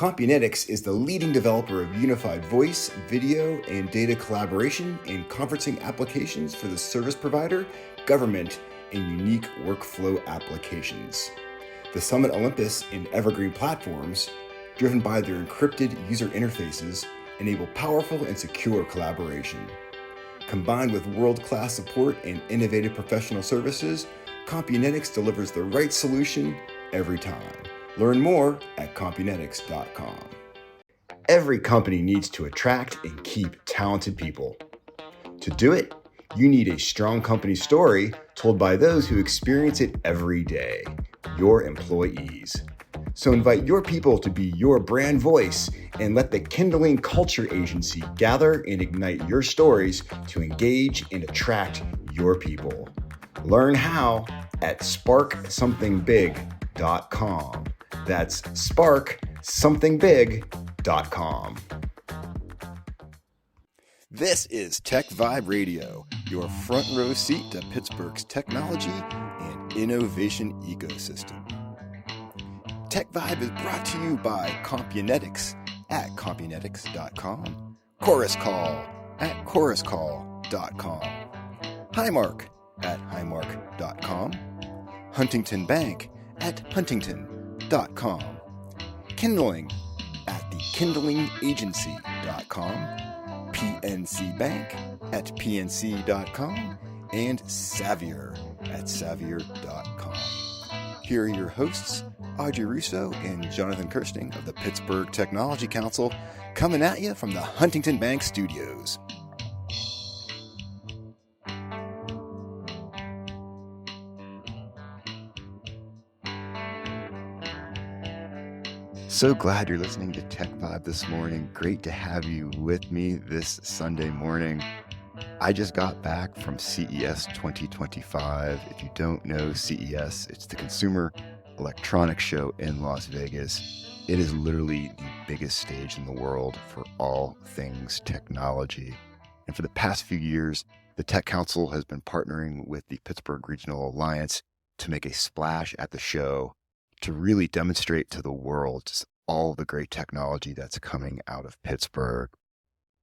Compunetics is the leading developer of unified voice, video, and data collaboration and conferencing applications for the service provider, government, and unique workflow applications. The Summit Olympus and Evergreen platforms, driven by their encrypted user interfaces, enable powerful and secure collaboration. Combined with world-class support and innovative professional services, Compunetics delivers the right solution every time. Learn more at compunetics.com. Every company needs to attract and keep talented people. To do it, you need a strong company story told by those who experience it every day, your employees. So invite your people to be your brand voice and let the Kindling Culture Agency gather and ignite your stories to engage and attract your people. Learn how at sparksomething.big.com. That's sparksomething.big.com. This is TechVibe Radio, your front row seat to Pittsburgh's technology and innovation ecosystem. TechVibe is brought to you by Compunetics at compunetics.com, Chorus Call at choruscall.com, Highmark at highmark.com, Huntington Bank at huntington.com, Kindling at thekindlingagency.com, PNC Bank at pnc.com, and Savior at savior.com. Here are your hosts, Audrey Russo and Jonathan Kirsting of the Pittsburgh Technology Council, coming at you from the Huntington Bank Studios. So glad you're listening to TechVibe this morning. Great to have you with me this Sunday morning. I just got back from CES 2025. If you don't know CES, it's the Consumer Electronics Show in Las Vegas. It is literally the biggest stage in the world for all things technology. And for the past few years, the Tech Council has been partnering with the Pittsburgh Regional Alliance to make a splash at the show to really demonstrate to the world just all the great technology that's coming out of Pittsburgh.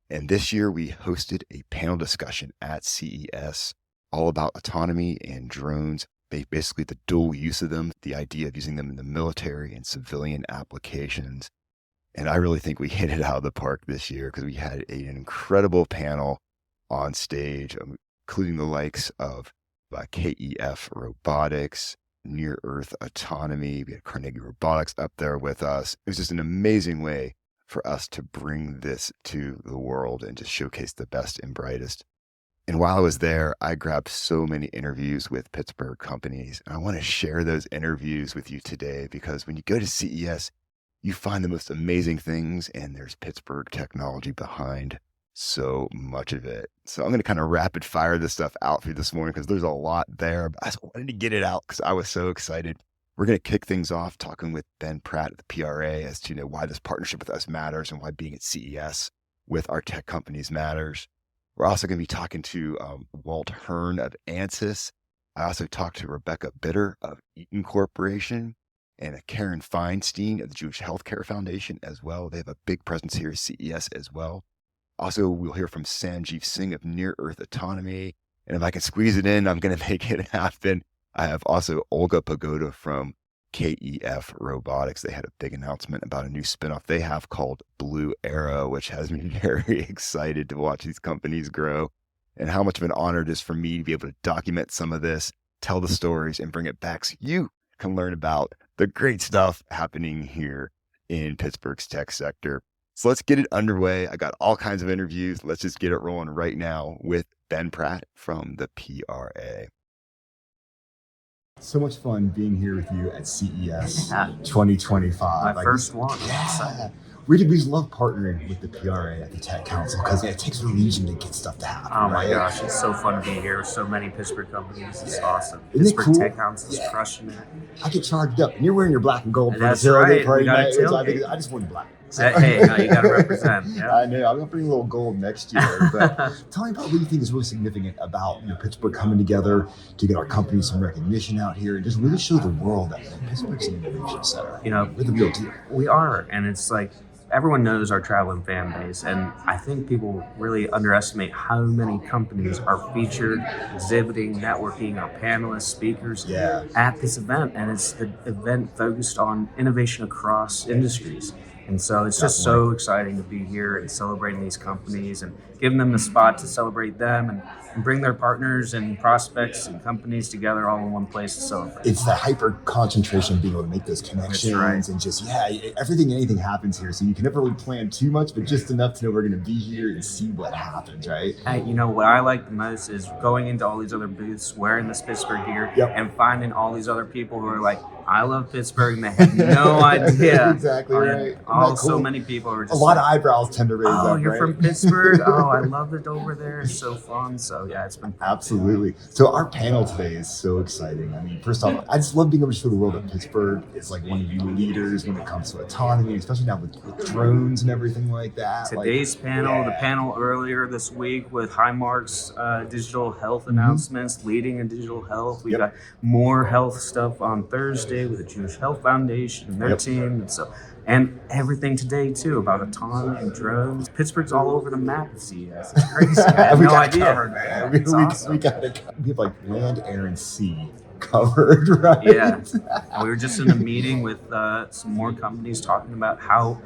And this year we hosted a panel discussion at CES all about autonomy and drones, basically the dual use of them, the idea of using them in the military and civilian applications. And I really think we hit it out of the park this year because we had an incredible panel on stage, including the likes of KEF Robotics, Near Earth Autonomy. We had Carnegie Robotics up there with us. It was just an amazing way for us to bring this to the world and just showcase the best and brightest. And while I was there, I grabbed so many interviews with Pittsburgh companies. And I want to share those interviews with you today because when you go to CES, you find the most amazing things and there's Pittsburgh technology behind so much of it. So I'm going to kind of rapid fire this stuff out for you this morning because there's a lot there, but I just wanted to get it out because I was so excited. We're going to kick things off talking with Ben Pratt at the PRA as to why this partnership with us matters and why being at CES with our tech companies matters. We're also going to be talking to Walt Hearn of ANSYS. I also talked to Rebecca Bitter of Eaton Corporation and Karen Feinstein of the Jewish Healthcare Foundation as well. They have a big presence here at CES as well. Also, we'll hear from Sanjeev Singh of Near Earth Autonomy. And if I can squeeze it in, I'm going to make it happen. I have also Olga Pagoda from KEF Robotics. They had a big announcement about a new spinoff they have called Blue Arrow, which has me very excited to watch these companies grow and how much of an honor it is for me to be able to document some of this, tell the stories, and bring it back so you can learn about the great stuff happening here in Pittsburgh's tech sector. So let's get it underway. I got all kinds of interviews. Let's just get it rolling right now with Ben Pratt from the PRA. So much fun being here with you at CES 2025. My first one. Yeah. We just love partnering with the PRA at the Tech Council because it takes a region to get stuff to happen. Oh my gosh, it's so fun to be here with so many Pittsburgh companies. It's awesome. Isn't it Pittsburgh cool? Tech Council is crushing it. I get charged up, and you're wearing your black and gold for That's the tailgate right. party We got night. a tailgate. I just wore black. Hey, no, you got to represent. Yeah. I know. I'm opening a little gold next year. But tell me about what you think is really significant about Pittsburgh coming together to get our company some recognition out here and just really show the world that Pittsburgh's an innovation center. We're the real deal. We are, and it's like everyone knows our traveling fan base, and I think people really underestimate how many companies are featured, exhibiting, networking, our panelists, speakers at this event, and it's the event focused on innovation across industries. And so it's just so exciting to be here and celebrating these companies and giving them the spot to celebrate them and bring their partners and prospects and companies together all in one place to celebrate. It's the hyper concentration of being able to make those connections and just, everything, anything happens here. So you can never really plan too much, but just enough to know we're going to be here and see what happens, right? Hey, what I like the most is going into all these other booths, wearing this Pittsburgh gear, and finding all these other people who are like, I love Pittsburgh, and they have no idea. Exactly right. So many people are just a lot of eyebrows tend to raise up. Oh, you're from Pittsburgh? Oh, I love it over there. It's so fun. So yeah, it's been fun. Absolutely. So our panel today is so exciting. I mean, first off, I just love being able to show the world that Pittsburgh is like one of you leaders when it comes to autonomy, especially now with drones and everything like that. Today's panel, the panel earlier this week with Highmark's digital health announcements, leading in digital health. We got more health stuff on Thursday with the Jewish Health Foundation and their team, and everything today too about autonomy and drones. Pittsburgh's all over the map at CES. It's crazy. I have no idea. Covered, man. We have like land, air, and sea covered, right? Yeah. And we were just in a meeting with some more companies talking about how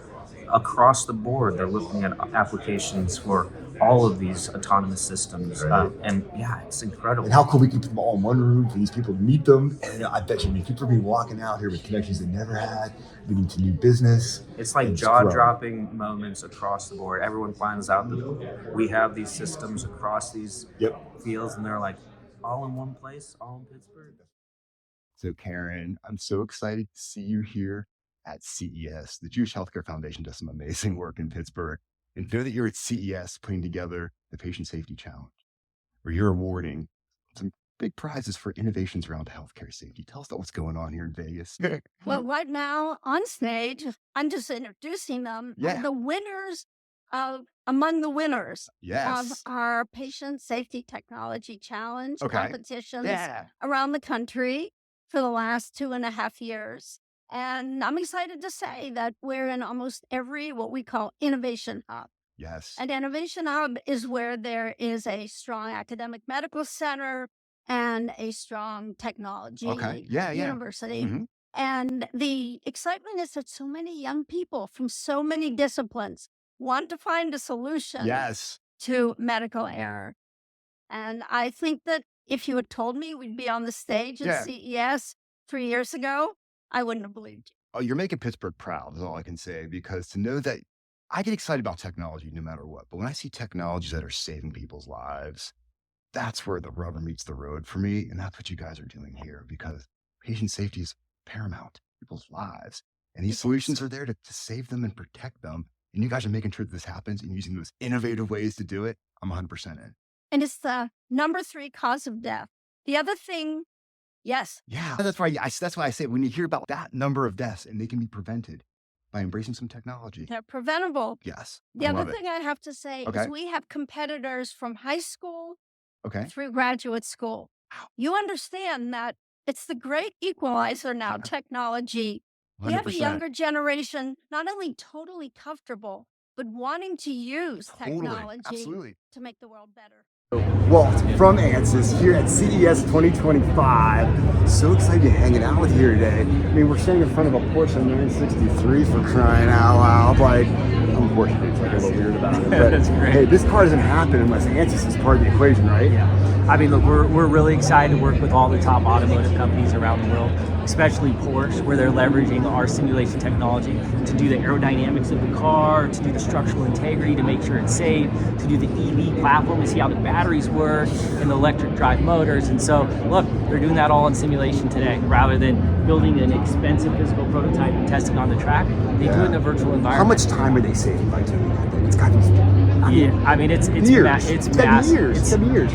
across the board they're looking at applications for all of these autonomous systems, and it's incredible. And how cool we can put them all in one room for these people to meet them. And I bet you, people are be walking out here with connections they never had, leading to new business. It's like jaw-dropping moments across the board. Everyone finds out that we have these systems across these fields, and they're like all in one place, all in Pittsburgh. So Karen, I'm so excited to see you here at CES. The Jewish Healthcare Foundation does some amazing work in Pittsburgh. And know that you're at CES putting together the Patient Safety Challenge, where you're awarding some big prizes for innovations around healthcare safety. Tell us about what's going on here in Vegas. Well, right now on stage, I'm just introducing them. The winners among the winners of our Patient Safety Technology Challenge competitions around the country for the last 2.5 years. And I'm excited to say that we're in almost every what we call innovation hub. Yes. And innovation hub is where there is a strong academic medical center and a strong technology university. Mm-hmm. And the excitement is that so many young people from so many disciplines want to find a solution to medical error. And I think that if you had told me we'd be on the stage at CES 3 years ago, I wouldn't have believed you. Oh, you're making Pittsburgh proud is all I can say, because to know that I get excited about technology no matter what, but when I see technologies that are saving people's lives, that's where the rubber meets the road for me. And that's what you guys are doing here, because patient safety is paramount, people's lives. And these solutions are there to save them and protect them. And you guys are making sure that this happens and using those innovative ways to do it. I'm 100% in. And it's the number 3 cause of death. The other thing, Yeah, that's why I say when you hear about that number of deaths and they can be prevented by embracing some technology. They're preventable. Yes. The other thing I have to say is we have competitors from high school through graduate school. You understand that it's the great equalizer now, technology. 100%. We have a younger generation not only totally comfortable, but wanting to use technology to make the world better. Walt from ANSYS here at CES 2025. So excited to be hanging out with you here today. I mean, we're standing in front of a Porsche 963 for crying out loud. Like, I'm a Porsche freak, so I get a little weird about it. But that's great. Hey, this car doesn't happen unless ANSYS is part of the equation, right? Yeah. I mean, look, we're really excited to work with all the top automotive companies around the world, especially Porsche, where they're leveraging our simulation technology to do the aerodynamics of the car, to do the structural integrity to make sure it's safe, to do the EV platform to see how the batteries work and the electric drive motors. And so, look, they're doing that all in simulation today. Rather than building an expensive physical prototype and testing on the track, they do it in a virtual environment. How much time are they saving by doing that? It's got to be... I mean, it's years. It's gotta be massive. years. It's gotta be years.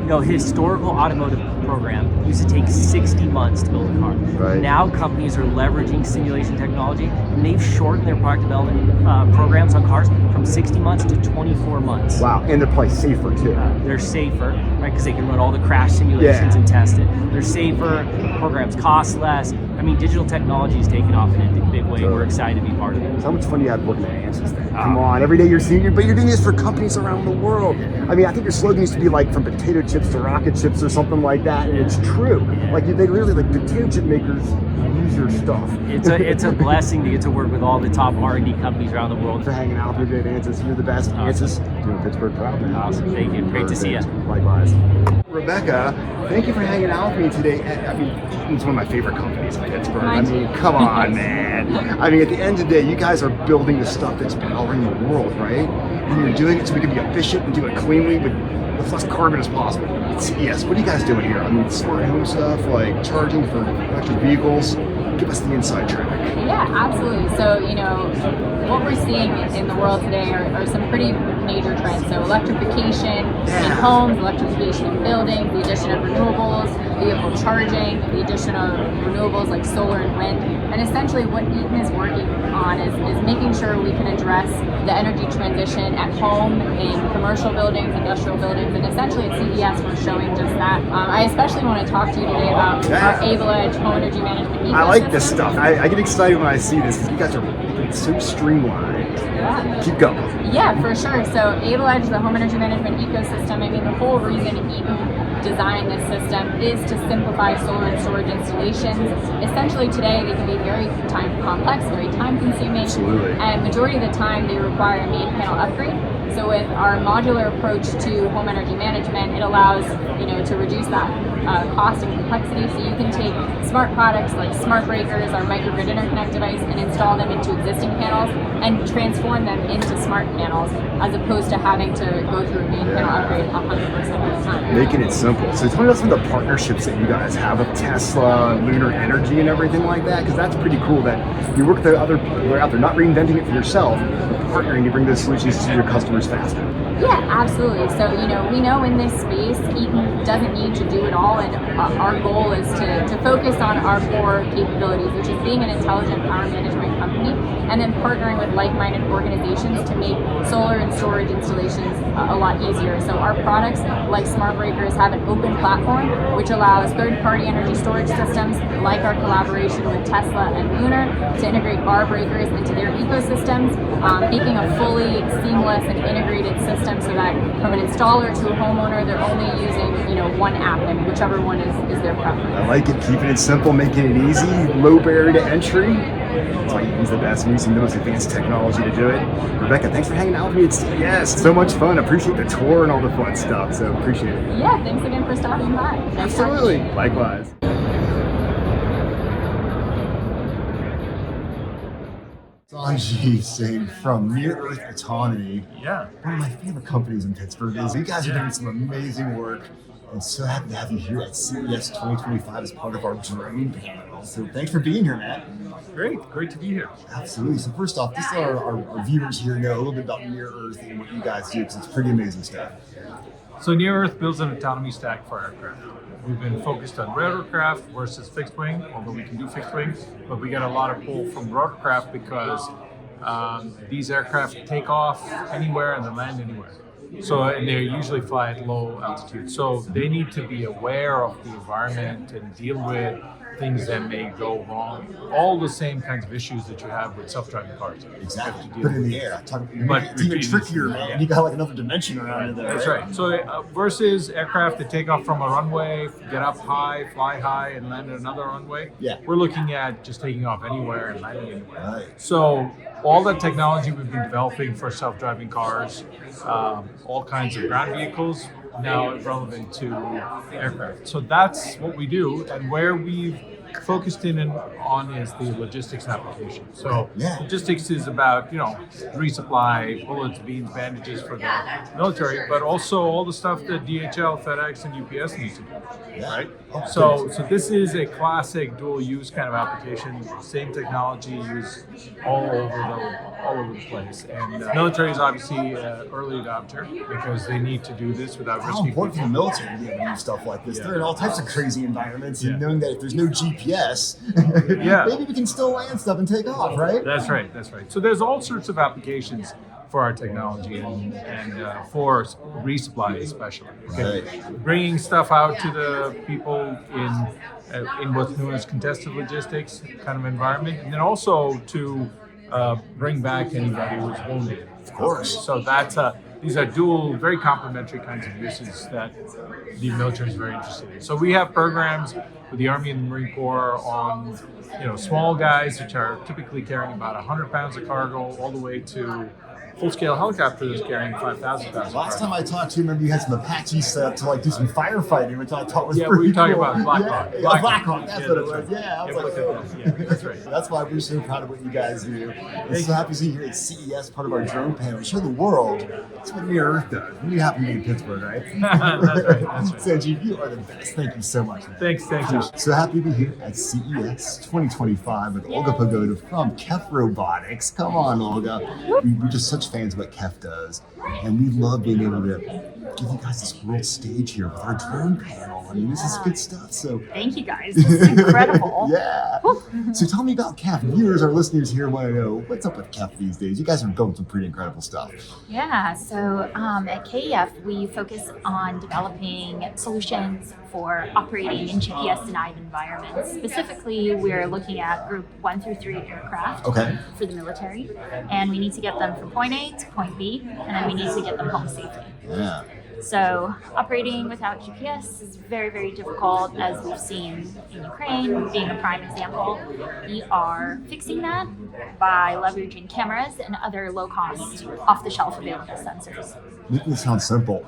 Historical automotive program used to take 60 months to build a car. Right. Now companies are leveraging simulation technology, and they've shortened their product development programs on cars from 60 months to 24 months. Wow, and they're probably safer too. They're safer, right? Because they can run all the crash simulations and test it. They're safer, programs cost less. I mean, digital technology is taking off in a big way. We're excited to be part of it. So how much fun do you have working at Ansys then? Come on, every day you're seeing, but you're doing this for companies around the world. I mean, I think your slogan used to be like from potato chips to rocket ships or something like that, and it's true. Like they literally, like potato chip makers use your stuff. It's a blessing to get to work with all the top R&D companies around the world. For hanging out with me at Ansys, you're the best. Ansys, doing Pittsburgh proud. Man. Awesome, thank you. Great to see you. Likewise. Rebecca, thank you for hanging out with me today. I mean, Eaton's one of my favorite companies in Pittsburgh. I mean, come on, man. I mean, at the end of the day, you guys are building the stuff that's powering the world, right? And you're doing it so we can be efficient and do it cleanly with as less carbon as possible. At CES, what are you guys doing here? I mean, smart home stuff, like charging for electric vehicles. Give us the inside track. Yeah, absolutely. So, what we're seeing in the world today are some pretty major trends. So electrification in homes, electrification in buildings, the addition of renewables, vehicle charging, the addition of renewables like solar and wind. And essentially what Eaton is working on is making sure we can address the energy transition at home, in commercial buildings, industrial buildings, and essentially at CES we're showing just that. I especially want to talk to you today about our Able Edge home energy management ecosystem. I like this stuff. I get excited when I see this because you guys are so streamlined. Yeah. Keep going. Yeah, for sure. So Able Edge, the home energy management ecosystem, I mean, the whole reason Eaton designed this system is to simplify solar and storage installations. Essentially today they can be very time complex, very time consuming. Absolutely. And majority of the time they require a main panel upgrade. So with our modular approach to home energy management, it allows to reduce that cost and complexity. So you can take smart products like smart breakers, our microgrid interconnect device, and install them into existing panels and transform them into smart panels, as opposed to having to go through a main panel upgrade 100% of the time. Making it simple. So tell me about some of the partnerships that you guys have with Tesla, Lunar Energy, and everything like that, because that's pretty cool that you work with other people that are out there, not reinventing it for yourself, but partnering to bring those solutions to your customers faster. Yeah, absolutely. So, we know in this space, Eaton doesn't need to do it all, and our goal is to focus on our core capabilities, which is being an intelligent power management company, and then partnering with like-minded organizations to make solar and storage installations a lot easier. So our products, like Smart Breakers, have an open platform, which allows third-party energy storage systems, like our collaboration with Tesla and Lunar, to integrate our breakers into their ecosystems, making a fully seamless and integrated system so that from an installer to a homeowner, they're only using one app, and whichever one is their preference. I like it, keeping it simple, making it easy, low barrier to entry. That's why Eaton's the best, using the most advanced technology to do it. Rebecca, thanks for hanging out with me. It's so much fun. Appreciate the tour and all the fun stuff, so appreciate it. Yeah, thanks again for stopping by. Absolutely. Likewise. Sanjeev Singh from Near Earth Autonomy. Yeah. One of my favorite companies in Pittsburgh is you guys are doing some amazing work. And so happy to have you here at CES 2025 as part of our drone panel. So thanks for being here, Matt. Great to be here. Absolutely. So first off, just so our viewers here know a little bit about Near Earth and what you guys do, because it's pretty amazing stuff. So Near Earth builds an autonomy stack for aircraft. We've been focused on rotorcraft versus fixed wing, although we can do fixed wing, but we get a lot of pull from rotorcraft because these aircraft take off anywhere and then land anywhere. So, and they usually fly at low altitude. So they need to be aware of the environment and deal with things that may go wrong. All the same kinds of issues that you have with self-driving cars. Exactly. But in the air. But it's even trickier, man. Yeah. You got like another dimension around it there. That's right. So versus aircraft that take off from a runway, get up high, fly high, and land at another runway. Yeah. We're looking at just taking off anywhere and landing anywhere. Right. So all the technology we've been developing for self-driving cars, all kinds of ground vehicles, now relevant to aircraft. So that's what we do, and where we've focused in on is the logistics application. So Yeah. logistics is about, resupply, bullets, beans, bandages for the military, but also all the stuff that DHL, FedEx, and UPS need to do, right? Oh, So this is a classic dual use kind of application. Same technology used all over the place. And military is obviously an early adopter because they need to do this without How risking important for the people. military to be able to do stuff like this? Yeah. They're in all types of crazy environments, and Yeah. knowing that if there's no GPS, Yeah. maybe we can still land stuff and take off, right? That's right. So there's all sorts of applications for our technology and for resupply especially. Okay? Right. Bringing stuff out to the people in what's known as contested logistics kind of environment, and then also to bring back anybody who's wounded. Of course. So these are dual, very complementary kinds of uses that the military is very interested in. So we have programs with the Army and the Marine Corps on, small guys, which are typically carrying about 100 pounds of cargo, all the way to full-scale helicopters carrying 5,000 pounds. Last time I talked to you, remember you had some Apaches set up to like do some firefighting, which I thought was Yeah, pretty we were talking cool. about Black Hawk. Yeah, Black Hawk, that's what it was. right. Yeah, I was Yeah, like, look at that. Yeah, that's right. That's why we're so proud of what you guys do. I'm so happy to see you here at CES, part of our drone panel. Show the world that's what Near Earth does. You happen to be in Pittsburgh, right? That's right. Sanjeev, you are the best. Thank you so much, man. Thanks. So happy to be here at CES 2025 with Olga Pagoda from KEF Robotics. Come on, Olga. We're just such fans of what KEF does, and we love being able to give you guys this world stage here with our drone panel. I mean, this is good stuff. So Thank you guys. This is incredible. yeah. So tell me about KEF. Viewers, our listeners here want to know what's up with KEF these days. You guys are building some pretty incredible stuff. Yeah, so at KEF, we focus on developing solutions for operating in GPS-denied environments. Specifically, we're looking at Group 1 through 3 aircraft for the military, and we need to get them from point A to point B, and then we need to get them home safely. Yeah. So operating without GPS is very, very difficult, as we've seen in Ukraine, being a prime example. We are fixing that by leveraging cameras and other low-cost, off-the-shelf available sensors. Making it sound simple.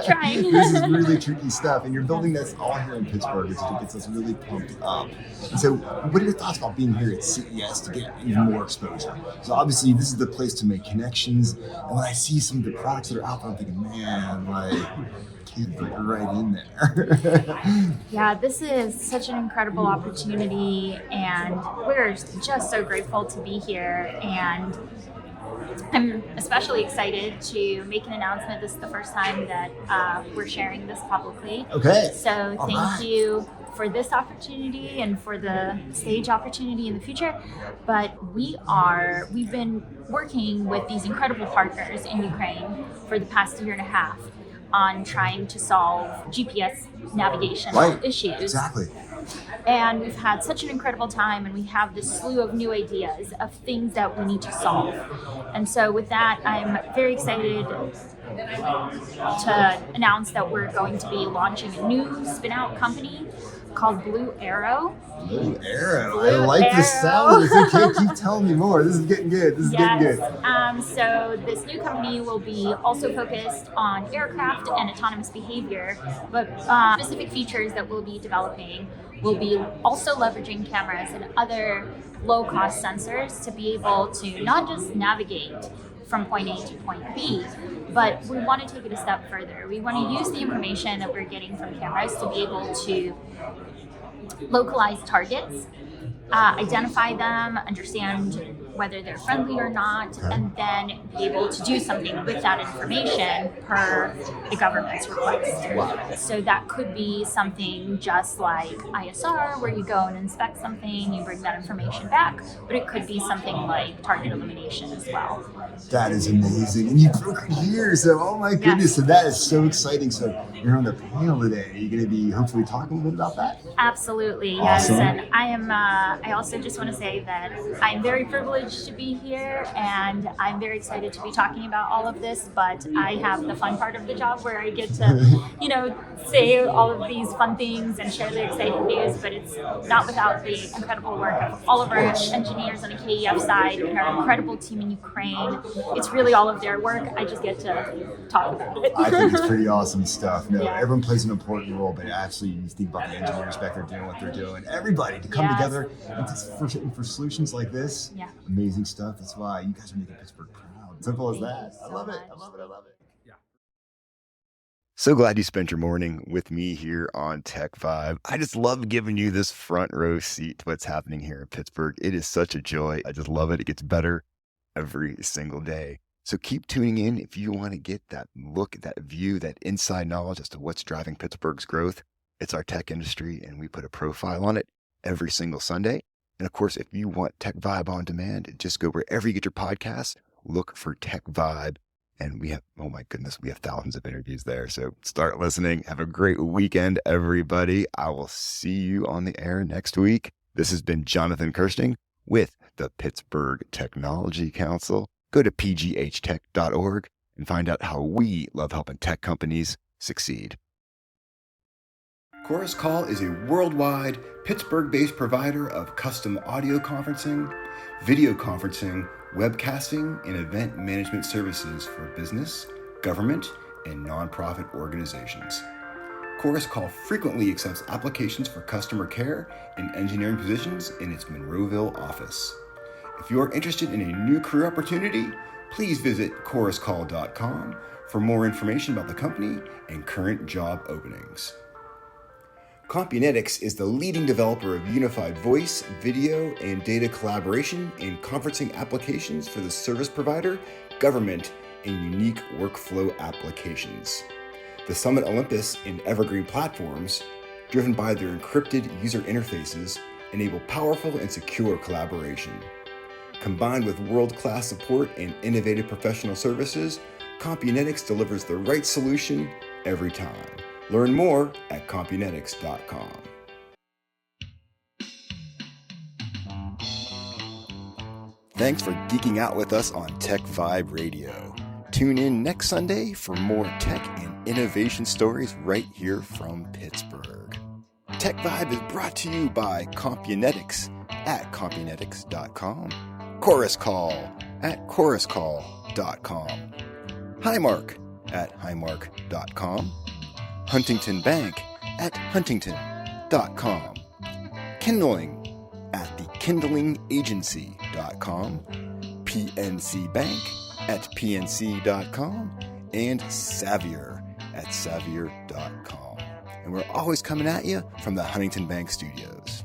Trying. This is really tricky stuff, and you're building this all here in Pittsburgh, which gets us really pumped up. And so, what are your thoughts about being here at CES to get even more exposure? So obviously, this is the place to make connections, and when I see some of the products that are out there, I'm thinking, man, like, kids are right in there. Yeah, this is such an incredible opportunity, and we're just so grateful to be here. And I'm especially excited to make an announcement. This is the first time that we're sharing this publicly. Okay. So thank you for this opportunity and for the stage opportunity in the future. But we've been working with these incredible partners in Ukraine for the past year and a half on trying to solve GPS navigation issues. Exactly. And we've had such an incredible time, and we have this slew of new ideas of things that we need to solve. And so with that, I'm very excited to announce that we're going to be launching a new spin-out company called Blue Arrow. Blue Arrow. Blue I like the sound of this. Okay, keep telling me more. This is getting good. Getting good. So this new company will be also focused on aircraft and autonomous behavior, but specific features that we'll be developing will be also leveraging cameras and other low-cost sensors to be able to not just navigate from point A to point B, but we want to take it a step further. We want to use the information that we're getting from cameras to be able to localize targets, identify them, understand whether they're friendly or not, and then be able to do something with that information per the government's request. Wow. So that could be something just like ISR, where you go and inspect something, you bring that information back, but it could be something like target elimination as well. That is amazing. And you broke it here, so oh my goodness. Yes. So that is so exciting. So you're on the panel today. Are you going to be hopefully talking a little bit about that? Absolutely, Awesome. yes. And I am I also just want to say that I'm very privileged to be here, and I'm very excited to be talking about all of this, but I have the fun part of the job where I get to, say all of these fun things and share the exciting news, but it's not without the incredible work of all of our engineers on the KEF side and our incredible team in Ukraine. It's really all of their work. I just get to talk about it. I think it's pretty awesome stuff. No, everyone plays an important role, but actually you think about the engineers back there doing what they're doing. Everybody to come together and for solutions like this. Yeah. Amazing stuff. That's why you guys are making Pittsburgh proud. Simple as that. I love it. Yeah. So glad you spent your morning with me here on TechVibe. I just love giving you this front row seat to what's happening here in Pittsburgh. It is such a joy. I just love it. It gets better every single day. So keep tuning in if you want to get that look, that view, that inside knowledge as to what's driving Pittsburgh's growth. It's our tech industry, and we put a profile on it every single Sunday. And of course, if you want TechVibe on demand, just go wherever you get your podcasts, look for TechVibe. And we have, oh my goodness, we have thousands of interviews there. So start listening. Have a great weekend, everybody. I will see you on the air next week. This has been Jonathan Kirsting with the Pittsburgh Technology Council. Go to pghtech.org and find out how we love helping tech companies succeed. Chorus Call is a worldwide Pittsburgh-based provider of custom audio conferencing, video conferencing, webcasting, and event management services for business, government, and nonprofit organizations. Chorus Call frequently accepts applications for customer care and engineering positions in its Monroeville office. If you are interested in a new career opportunity, please visit choruscall.com for more information about the company and current job openings. Compunetics is the leading developer of unified voice, video, and data collaboration and conferencing applications for the service provider, government, and unique workflow applications. The Summit Olympus and Evergreen platforms, driven by their encrypted user interfaces, enable powerful and secure collaboration. Combined with world-class support and innovative professional services, Compunetics delivers the right solution every time. Learn more at compunetics.com. Thanks for geeking out with us on TechVibe Radio. Tune in next Sunday for more tech and innovation stories right here from Pittsburgh. TechVibe is brought to you by Compunetics at compunetics.com, Chorus Call at choruscall.com, Highmark at highmark.com, Huntington Bank at huntington.com, Kindling at thekindlingagency.com, PNC Bank at pnc.com, and Savior at savior.com. And we're always coming at you from the Huntington Bank Studios.